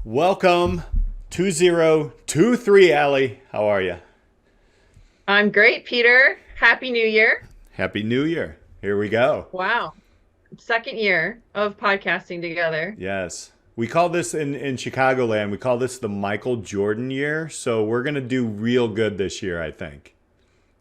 Welcome 2023, Alli. How are you? I'm great, Peter. Happy New Year. Happy New Year. Here we go. Wow. Second year of podcasting together. Yes. We call this in Chicagoland, we call this the Michael Jordan year. So we're going to do real good this year, I think.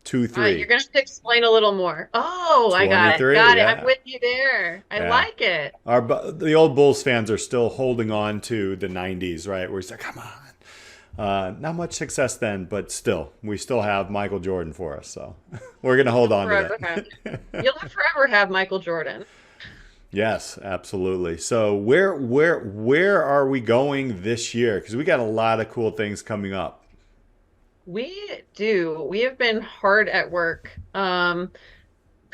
2 You're 3. gonna have to explain a little more. Oh, I got it. 23, Got it. I'm yeah. with you there. I Yeah. like it. The old Bulls fans are still holding on to the 90s, right? Where he's like, come on. Not much success then, but still, we still have Michael Jordan for us. So we're going to hold You'll on to forever have that. you'll forever have Michael Jordan. Yes, absolutely. So where are we going this year? Because we got a lot of cool things coming up. We do. We have been hard at work, kind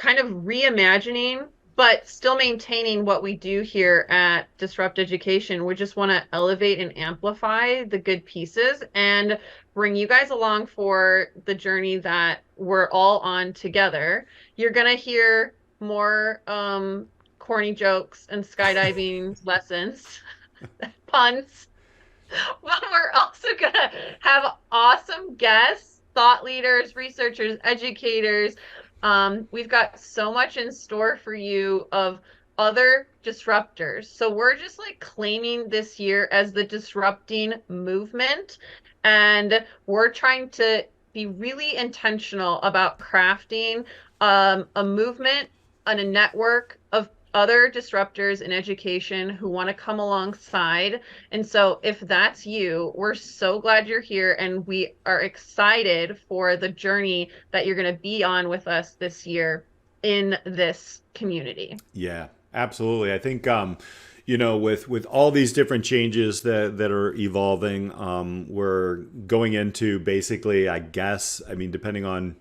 of reimagining, but still maintaining what we do here at Disrupt Education. We just want to elevate and amplify the good pieces and bring you guys along for the journey that we're all on together. You're going to hear more corny jokes and skydiving lessons, puns, but we're also going to have awesome guests, thought leaders, researchers, educators. We've got so much in store for you of other disruptors. So we're just like claiming this year as the disrupting movement. And we're trying to be really intentional about crafting a movement and a network of other disruptors in education who want to come alongside. And so, if that's you, we're so glad you're here and we are excited for the journey that you're going to be on with us this year in this community. Yeah, absolutely. I think with all these different changes that are evolving, we're going into basically, I guess, I mean, depending on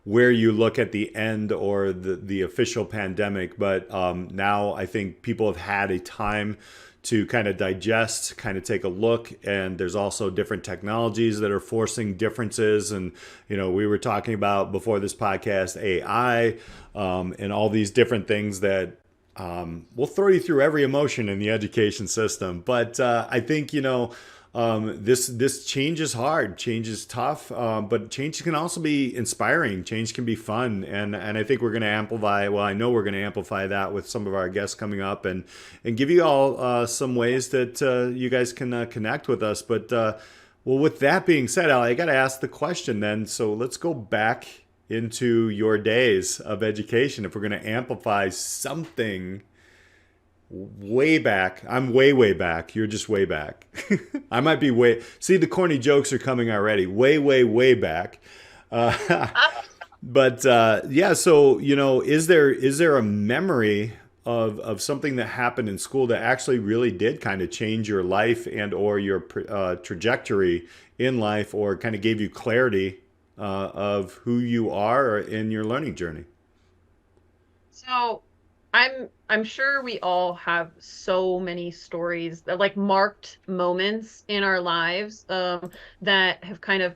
where you look at the end or the official pandemic, but now I think people have had a time to kind of digest, kind of take a look. And there's also different technologies that are forcing differences. And, we were talking about before this podcast, AI, and all these different things that will throw you through every emotion in the education system. But I think, this change is hard, change is tough, but change can also be inspiring. Change can be fun, and I think we're going to amplify. Well, I know we're going to amplify that with some of our guests coming up, and give you all some ways that you guys can connect with us. But well, with that being said, Alli, I got to ask the question then. So let's go back into your days of education. If we're going to amplify something way back. I'm way back. You're just way back. I might be way. See, the corny jokes are coming already. Way back. But yeah. So is there a memory of something that happened in school that actually really did kind of change your life and or your trajectory in life, or kind of gave you clarity of who you are in your learning journey? So I'm sure we all have so many stories that like marked moments in our lives that have kind of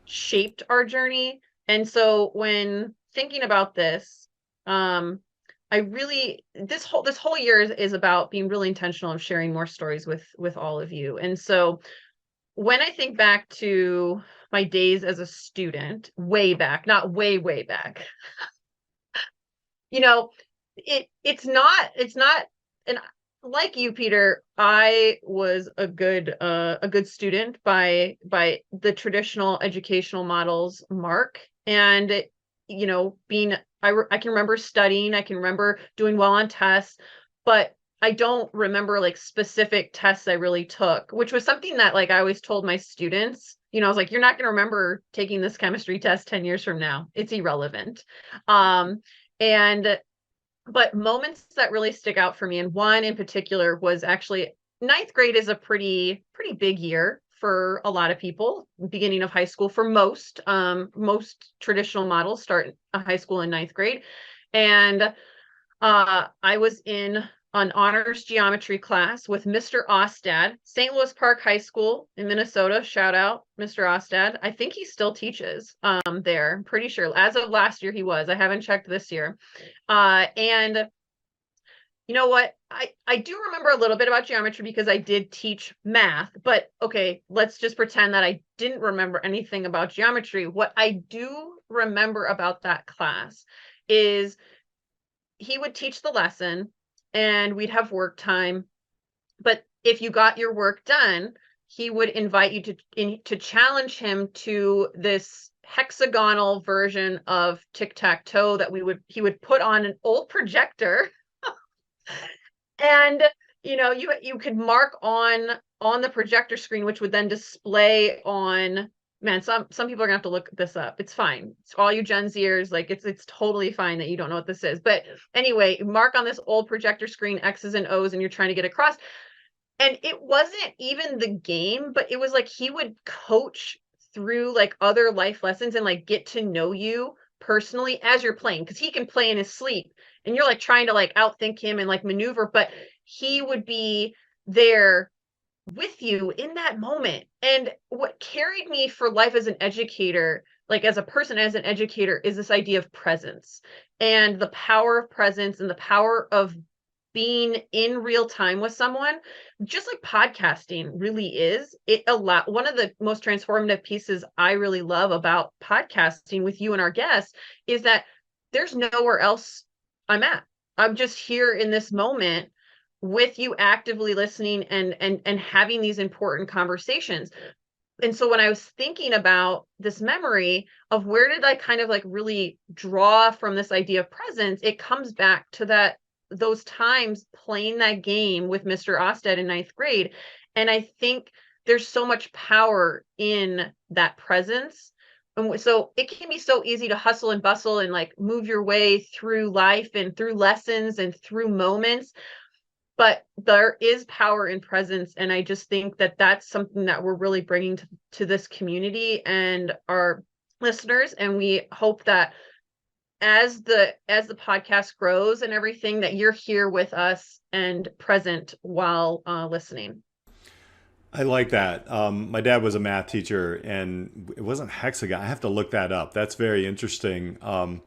shaped our journey. And so when thinking about this, um, I really this whole year is about being really intentional of sharing more stories with all of you. And so when I think back to my days as a student, way back, not way back, you know, it's not and like you, Peter, I was a good student by the traditional educational models mark. And being I can remember studying, I can remember doing well on tests, but I don't remember like specific tests I really took, which was something that like I always told my students. I was like, you're not going to remember taking this chemistry test 10 years from now. It's irrelevant. And but moments that really stick out for me, and one in particular was actually ninth grade is a pretty big year for a lot of people. Beginning of high school for most traditional models start high school in ninth grade. And I was in an honors geometry class with Mr. Ostad, St. Louis Park High School in Minnesota. Shout out, Mr. Ostad. I think he still teaches there. I'm pretty sure. As of last year, he was. I haven't checked this year. And You know what? I do remember a little bit about geometry because I did teach math, but okay, let's just pretend that I didn't remember anything about geometry. What I do remember about that class is he would teach the lesson and we'd have work time, but if you got your work done, he would invite you to challenge him to this hexagonal version of tic-tac-toe that he would put on an old projector. And you could mark on the projector screen, which would then display on, man, some people are gonna have to look this up. It's fine. It's all you Gen Zers, like it's totally fine that you don't know what this is. But anyway, mark on this old projector screen X's and O's and you're trying to get across. And it wasn't even the game, but it was like he would coach through like other life lessons and like get to know you personally as you're playing, because he can play in his sleep and you're like trying to like outthink him and like maneuver, but he would be there with you in that moment. And what carried me for life as an educator, like as a person, as an educator, is this idea of presence and the power of presence and the power of being in real time with someone, just like podcasting really is. One of the most transformative pieces I really love about podcasting with you and our guests is that there's nowhere else I'm at. I'm just here in this moment with you, actively listening and having these important conversations. And so when I was thinking about this memory of where did I kind of like really draw from this idea of presence, it comes back to those times playing that game with Mr. Osted in ninth grade. And I think there's so much power in that presence. And so it can be so easy to hustle and bustle and like move your way through life and through lessons and through moments. But there is power in presence. And I just think that that's something that we're really bringing to this community and our listeners. And we hope that as the podcast grows and everything, that you're here with us and present while listening. I like that. My dad was a math teacher, and it wasn't hexagon. I have to look that up. That's very interesting. The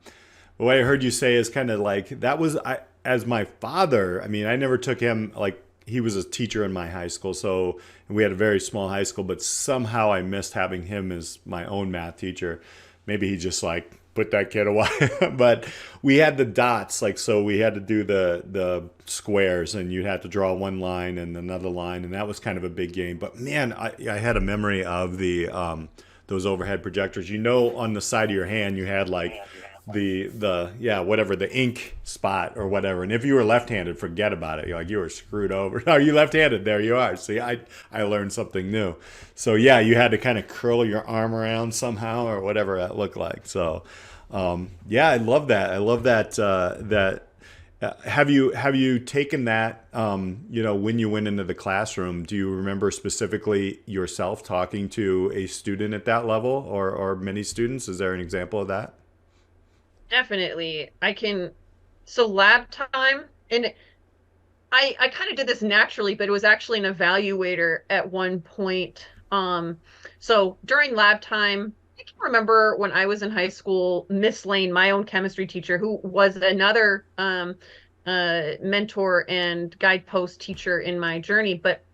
way I heard you say is kind of like that was as my father. I mean, I never took him like he was a teacher in my high school, so and we had a very small high school. But somehow I missed having him as my own math teacher. Maybe he just like put that kid away. But we had the dots, like so we had to do the squares, and you had to draw one line and another line, and that was kind of a big game. But man, I had a memory of the those overhead projectors. On the side of your hand you had like the ink spot or whatever, and if you were left-handed, forget about it. You were screwed over. Are you left-handed? There you are. See, I learned something new. So yeah, you had to kind of curl your arm around somehow or whatever that looked like. So yeah, I love that. Have you taken that when you went into the classroom? Do you remember specifically yourself talking to a student at that level, or many students? Is there an example of that? Definitely. So lab time, and I kind of did this naturally, but it was actually an evaluator at one point. So during lab time, I can remember when I was in high school, Miss Lane, my own chemistry teacher, who was another mentor and guidepost teacher in my journey. But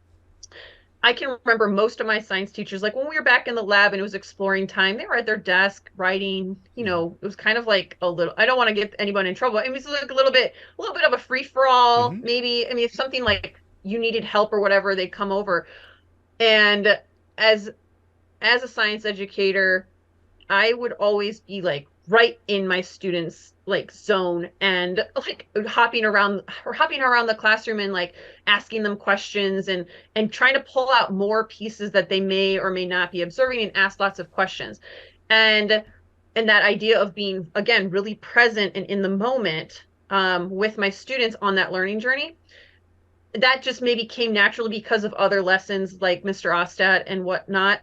I can remember most of my science teachers, like when we were back in the lab and it was exploring time, they were at their desk writing. It was kind of like a little, I don't want to get anyone in trouble. I mean, it's like a little bit of a free for all, Mm-hmm. maybe. I mean, if something like you needed help or whatever, they'd come over. And as a science educator, I would always be like right in my students like zone and like hopping around the classroom and like asking them questions and trying to pull out more pieces that they may or may not be observing and ask lots of questions. And that idea of being, again, really present and in the moment with my students on that learning journey, that just maybe came naturally because of other lessons like Mr. Ostat and whatnot.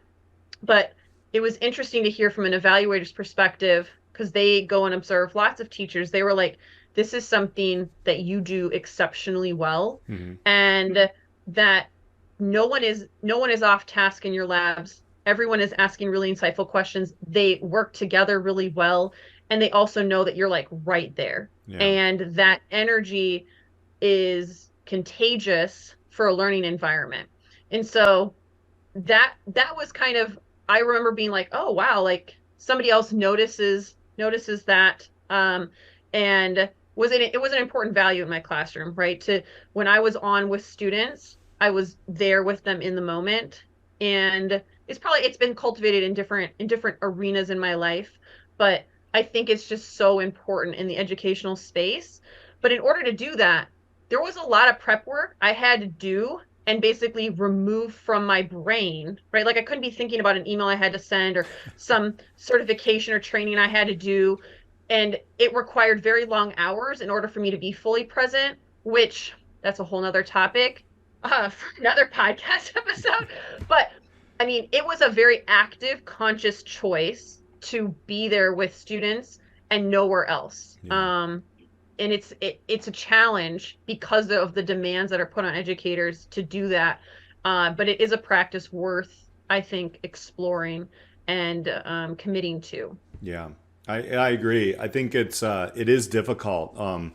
But it was interesting to hear from an evaluator's perspective, because they go and observe lots of teachers. They were like, this is something that you do exceptionally well. Mm-hmm. And that no one is off task in your labs. Everyone is asking really insightful questions. They work together really well. And they also know that you're like right there. Yeah. And that energy is contagious for a learning environment. And so that was kind of, I remember being like, oh wow, like somebody else notices that, and it was an important value in my classroom, right? To when I was on with students, I was there with them in the moment, and it's been cultivated in different arenas in my life, but I think it's just so important in the educational space. But in order to do that, there was a lot of prep work I had to do and basically remove from my brain, right? Like I couldn't be thinking about an email I had to send or some certification or training I had to do. And it required very long hours in order for me to be fully present, which that's a whole nother topic for another podcast episode. But I mean, it was a very active, conscious choice to be there with students and nowhere else. Yeah. And it's a challenge because of the demands that are put on educators to do that. But it is a practice worth, I think, exploring and committing to. Yeah, I agree. I think it is difficult, and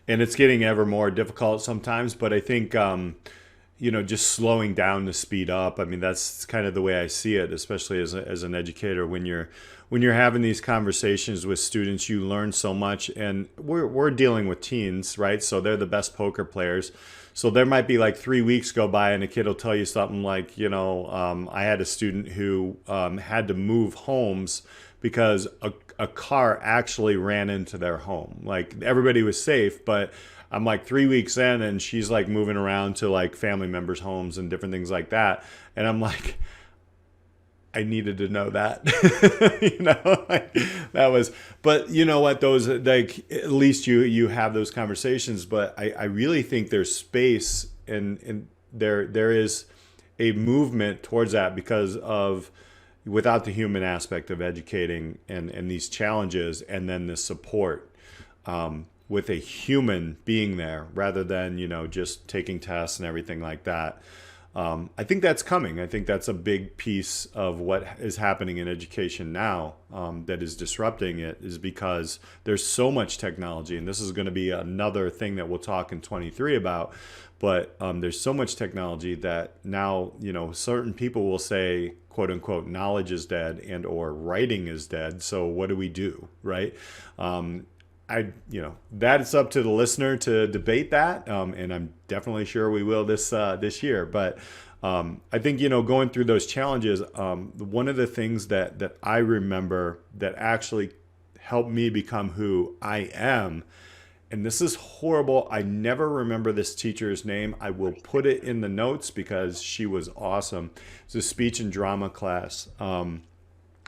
it's getting ever more difficult sometimes. But I think just slowing down to speed up. I mean, that's kind of the way I see it, especially as an educator. When you're having these conversations with students, you learn so much, and we're dealing with teens, right? So they're the best poker players. So there might be like 3 weeks go by, and a kid will tell you something like, I had a student who had to move homes because a car actually ran into their home. Like everybody was safe, but I'm like 3 weeks in, and she's like moving around to like family members' homes and different things like that. And I'm like, I needed to know that. Like, that was, but you know what, those, like, at least you have those conversations. But I really think there's space, and there is a movement towards that because of, without the human aspect of educating and these challenges, and then the support, with a human being there rather than, just taking tests and everything like that. I think that's coming. I think that's a big piece of what is happening in education now, that is disrupting it, is because there's so much technology. And this is going to be another thing that we'll talk in 23 about. But there's so much technology that now, certain people will say, quote unquote, knowledge is dead and or writing is dead. So what do we do, right? That is up to the listener to debate that, and I'm definitely sure we will this year. But I think going through those challenges, one of the things that I remember that actually helped me become who I am, and this is horrible, I never remember this teacher's name. I will put it in the notes because she was awesome. It's a speech and drama class, and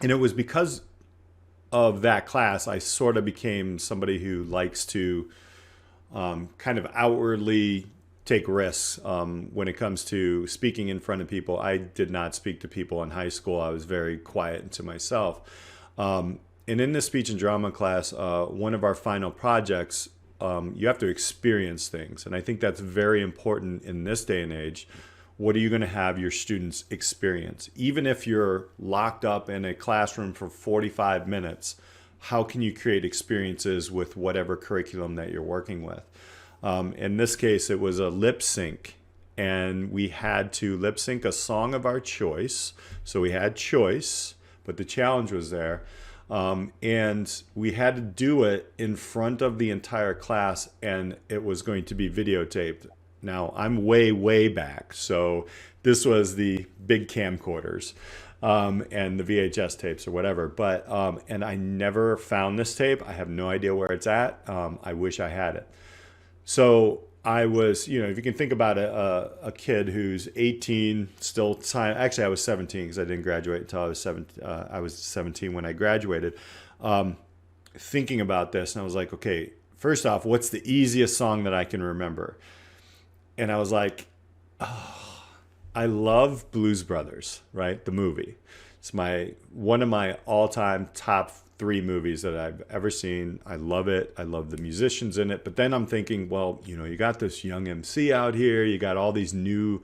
it was because of that class, I sort of became somebody who likes to kind of outwardly take risks when it comes to speaking in front of people. I did not speak to people in high school. I was very quiet and to myself. And in this speech and drama class, one of our final projects, you have to experience things. And I think that's very important in this day and age. What are you going to have your students experience? Even if you're locked up in a classroom for 45 minutes, how can you create experiences with whatever curriculum that you're working with? In this case, it was a lip sync, and we had to lip sync a song of our choice. So we had choice, but the challenge was there. And we had to do it in front of the entire class, and it was going to be videotaped. Now, I'm way, way back, so this was the big camcorders and the VHS tapes or whatever. But and I never found this tape. I have no idea where it's at. I wish I had it. So I was, if you can think about a kid who's 18, still actually I was 17 because I didn't graduate until I was 17. I was 17 when I graduated. Thinking about this, and I was like, okay, first off, what's the easiest song that I can remember? And I was like, oh, I love Blues Brothers, right? The movie. It's one of my all-time top 3 movies that I've ever seen. I love it. I love the musicians in it. But then I'm thinking, well, you got this young MC out here. You got all these new.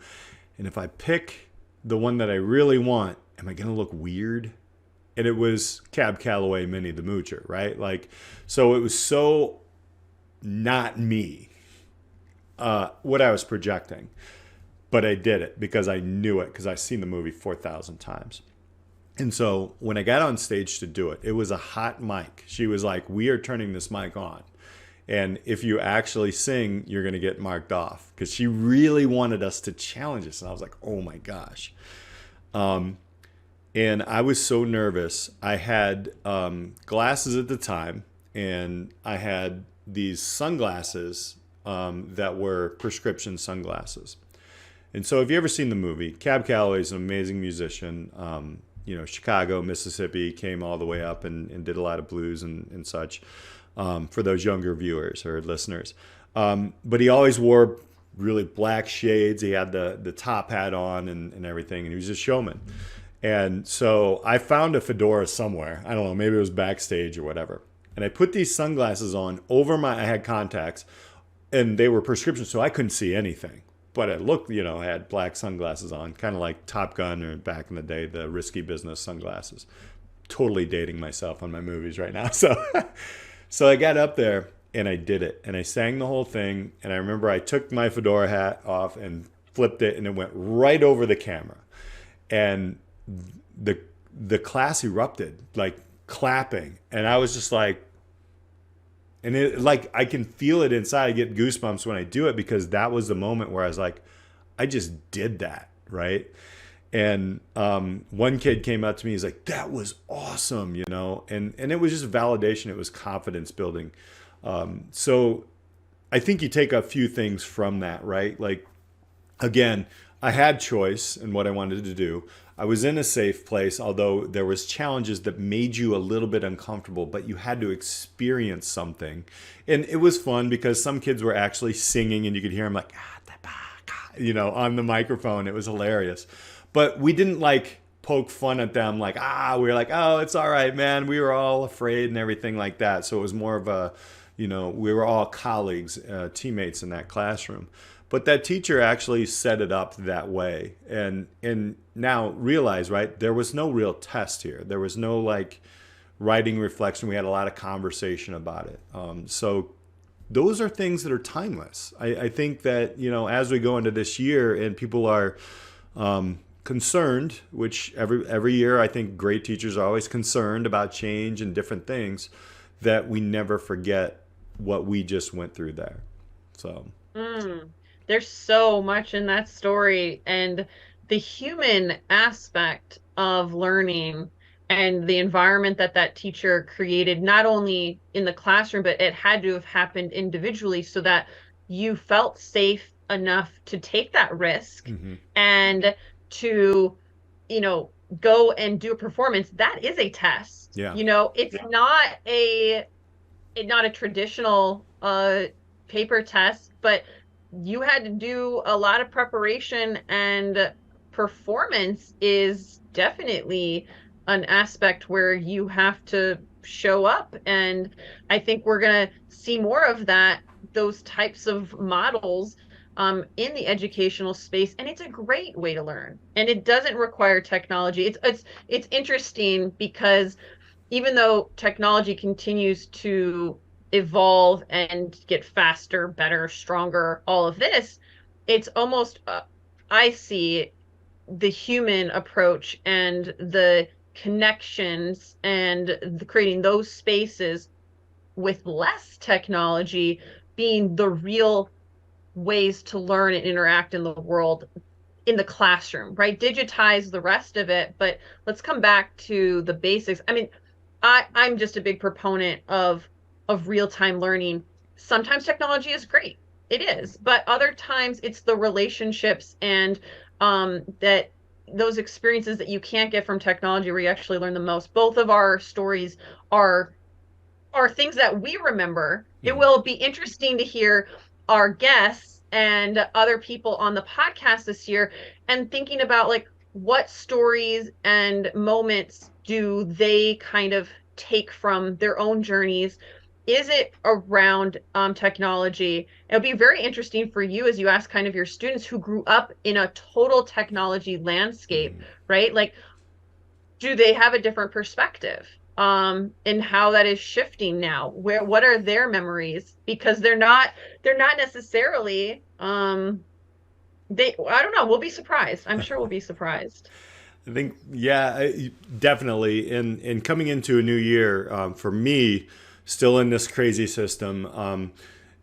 And if I pick the one that I really want, am I going to look weird? And it was Cab Calloway, Minnie the Moocher, right? Like, so it was so not me. what I was projecting. But I did it because I knew it because I've seen the movie 4,000 times. And so when I got on stage to do it, it was a hot mic. She was like, "We are turning this mic on. And if you actually sing, you're going to get marked off." Because she really wanted us to challenge us. And I was like, oh my gosh. And I was so nervous. I had glasses at the time, and I had these sunglasses that were prescription sunglasses. And so, if you ever seen the movie, Cab Calloway is an amazing musician. Chicago, Mississippi, came all the way up and did a lot of blues and such for those younger viewers or listeners. But he always wore really black shades. He had the top hat on and everything, and he was a showman. And so I found a fedora somewhere. I don't know, maybe it was backstage or whatever. And I put these sunglasses on over I had contacts, and they were prescription, so I couldn't see anything. But it looked, I had black sunglasses on, kind of like Top Gun or back in the day, the Risky Business sunglasses. Totally dating myself on my movies right now. So I got up there and I did it. And I sang the whole thing. And I remember I took my fedora hat off and flipped it, and it went right over the camera. And the class erupted, like clapping. And I was just like, and it, like, I can feel it inside. I get goosebumps when I do it because that was the moment where I was like, I just did that, right? And one kid came up to me. He's like, "That was awesome," and it was just validation. It was confidence building. So I think you take a few things from that, right? Like, again, I had choice in what I wanted to do. I was in a safe place, although there was challenges that made you a little bit uncomfortable, but you had to experience something. And it was fun because some kids were actually singing and you could hear them like, on the microphone. It was hilarious. But we didn't like poke fun at them like, we were like, "Oh, it's all right, man. We were all afraid," and everything like that. So it was more of a, we were all colleagues, teammates in that classroom. But that teacher actually set it up that way. And now realize, right, there was no real test here. There was no like writing reflection. We had a lot of conversation about it. So those are things that are timeless. I think that, as we go into this year and people are concerned, which every year I think great teachers are always concerned about change and different things, that we never forget what we just went through there. So. There's so much in that story, and the human aspect of learning and the environment that teacher created, not only in the classroom, but it had to have happened individually so that you felt safe enough to take that risk and to, go and do a performance. That is a test. Yeah. It's not a traditional paper test, but you had to do a lot of preparation, and performance is definitely an aspect where you have to show up. And I think we're going to see more of that, those types of models in the educational space. And it's a great way to learn, and it doesn't require technology. It's interesting because even though technology continues to evolve and get faster, better, stronger, all of this, it's almost, I see the human approach and the connections and creating those spaces with less technology being the real ways to learn and interact in the world, in the classroom, right? Digitize the rest of it, but let's come back to the basics. I mean, I'm just a big proponent of real-time learning. Sometimes technology is great. It is. But other times it's the relationships and that those experiences that you can't get from technology where you actually learn the most. Both of our stories are things that we remember. It will be interesting to hear our guests and other people on the podcast this year and thinking about like what stories and moments do they kind of take from their own journeys. Is it around technology? It'll be very interesting for you as you ask kind of your students who grew up in a total technology landscape, right? Like, do they have a different perspective? and how that is shifting now. What are their memories? Because they're not necessarily I don't know, we'll be surprised. I'm sure we'll be surprised. I think, yeah, definitely. And coming into a new year, for me, still in this crazy system,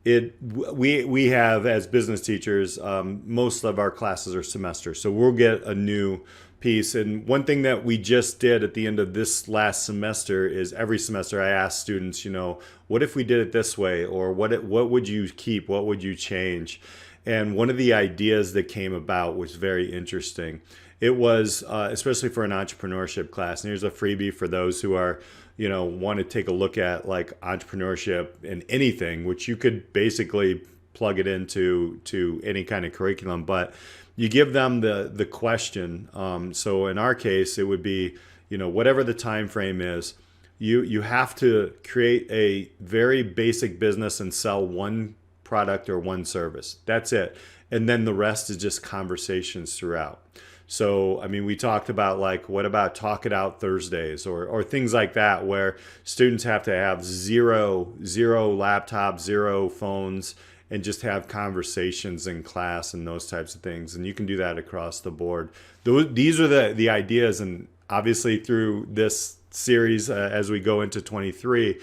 we have as business teachers, most of our classes are semester, so we'll get a new piece. And one thing that we just did at the end of this last semester is every semester I ask students, what if we did it this way, or what would you keep, what would you change? And one of the ideas that came about was very interesting. It was especially for an entrepreneurship class. And here's a freebie for those who are, want to take a look at like entrepreneurship and anything, which you could basically plug it into any kind of curriculum. But you give them the question. So in our case, it would be, whatever the time frame is, you have to create a very basic business and sell one product or one service. That's it. And then the rest is just conversations throughout. So, I mean, we talked about like, what about Talk It Out Thursdays or things like that, where students have to have zero laptops, zero phones, and just have conversations in class and those types of things. And you can do that across the board. These are the ideas. And obviously through this series, as we go into 23,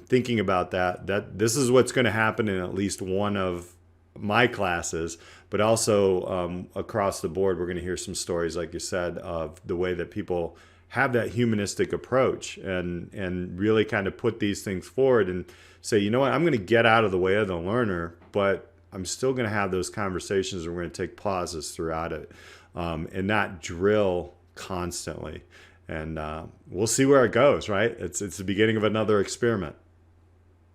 thinking about that this is what's going to happen in at least one of my classes, but also across the board, we're going to hear some stories, like you said, of the way that people have that humanistic approach and really kind of put these things forward and say, you know what, I'm going to get out of the way of the learner, but I'm still going to have those conversations, and we're going to take pauses throughout it, and not drill constantly. And we'll see where it goes, right? It's the beginning of another experiment.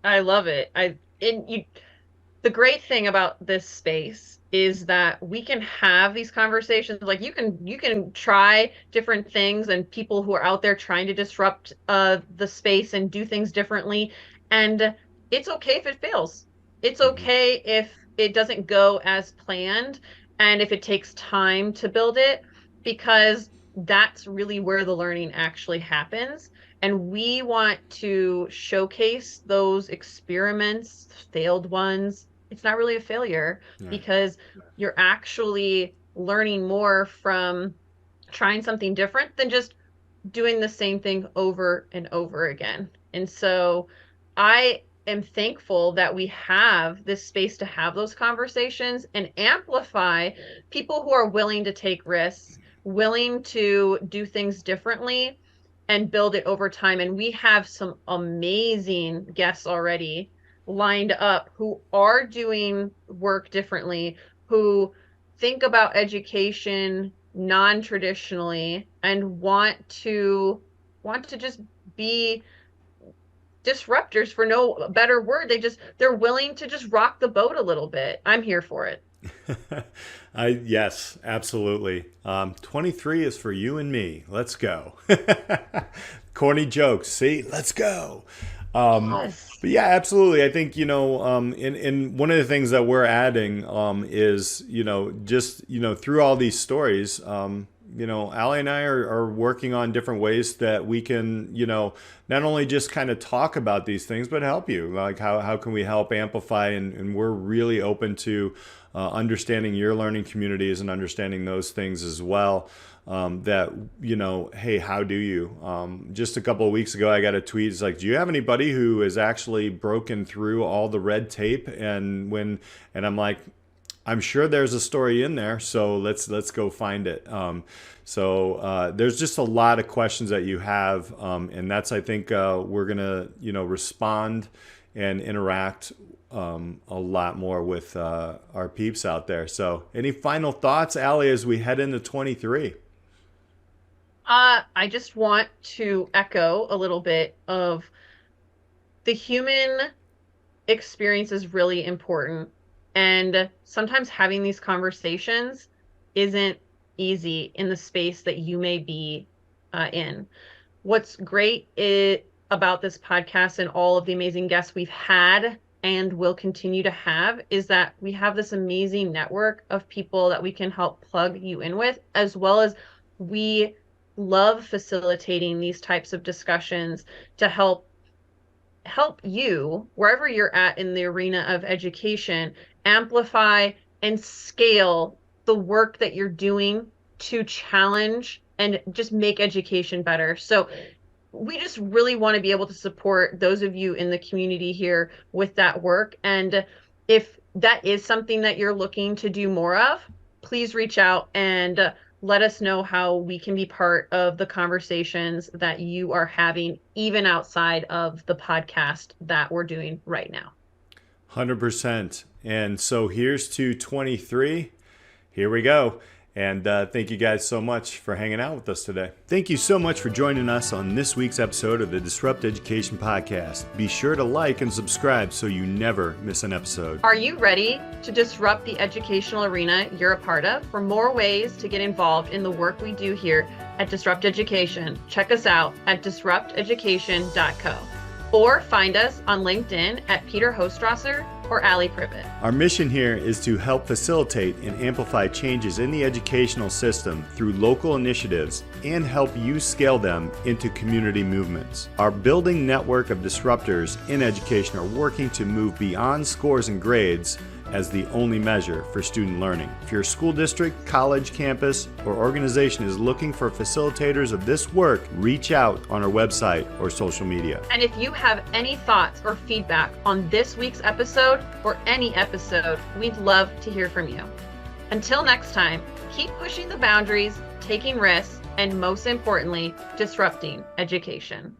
I love it. The great thing about this space is that we can have these conversations. Like you can try different things, and people who are out there trying to disrupt the space and do things differently. And it's okay if it fails. It's Mm-hmm. okay if it doesn't go as planned, and if it takes time to build it, because that's really where the learning actually happens. And we want to showcase those experiments, failed ones. It's not really a failure, Right. because you're actually learning more from trying something different than just doing the same thing over and over again. And so I am thankful that we have this space to have those conversations and amplify people who are willing to take risks, willing to do things differently and build it over time. And we have some amazing guests already lined up who are doing work differently, who think about education non-traditionally and want to just be disruptors, for no better word. They're willing to just rock the boat a little bit. I'm here for it. Yes, absolutely. 23 is for you and me. Let's go. Corny jokes. See, let's go. Yes. But yeah, absolutely. I think, in one of the things that we're adding is, just, through all these stories, Allie and I are working on different ways that we can, not only just kind of talk about these things, but help you. Like, how can we help amplify? And we're really open to understanding your learning communities and understanding those things as well. That, hey, how do you? Just a couple of weeks ago, I got a tweet. It's like, do you have anybody who has actually broken through all the red tape? And I'm like, I'm sure there's a story in there, so let's go find it. There's just a lot of questions that you have, and that's, I think, we're gonna respond and interact a lot more with our peeps out there. So, any final thoughts, Allie, as we head into 23? I just want to echo a little bit of the human experience is really important. And sometimes having these conversations isn't easy in the space that you may be in. What's great about this podcast and all of the amazing guests we've had and will continue to have is that we have this amazing network of people that we can help plug you in with, as well as we love facilitating these types of discussions to help you, wherever you're at in the arena of education, amplify and scale the work that you're doing to challenge and just make education better. So we just really want to be able to support those of you in the community here with that work. And if that is something that you're looking to do more of, please reach out and let us know how we can be part of the conversations that you are having, even outside of the podcast that we're doing right now. 100%. And so here's to 23. Here we go. And thank you guys so much for hanging out with us today. Thank you so much for joining us on this week's episode of the Disrupt Education Podcast. Be sure to like and subscribe so you never miss an episode. Are you ready to disrupt the educational arena you're a part of? For more ways to get involved in the work we do here at Distrupt Education, check us out at disrupteducation.co or find us on LinkedIn at Peter Hostrawser or Alli Privitt. Our mission here is to help facilitate and amplify changes in the educational system through local initiatives and help you scale them into community movements. Our building network of disruptors in education are working to move beyond scores and grades as the only measure for student learning. If your school district, college, campus, or organization is looking for facilitators of this work, reach out on our website or social media. And if you have any thoughts or feedback on this week's episode or any episode, we'd love to hear from you. Until next time, keep pushing the boundaries, taking risks, and most importantly, disrupting education.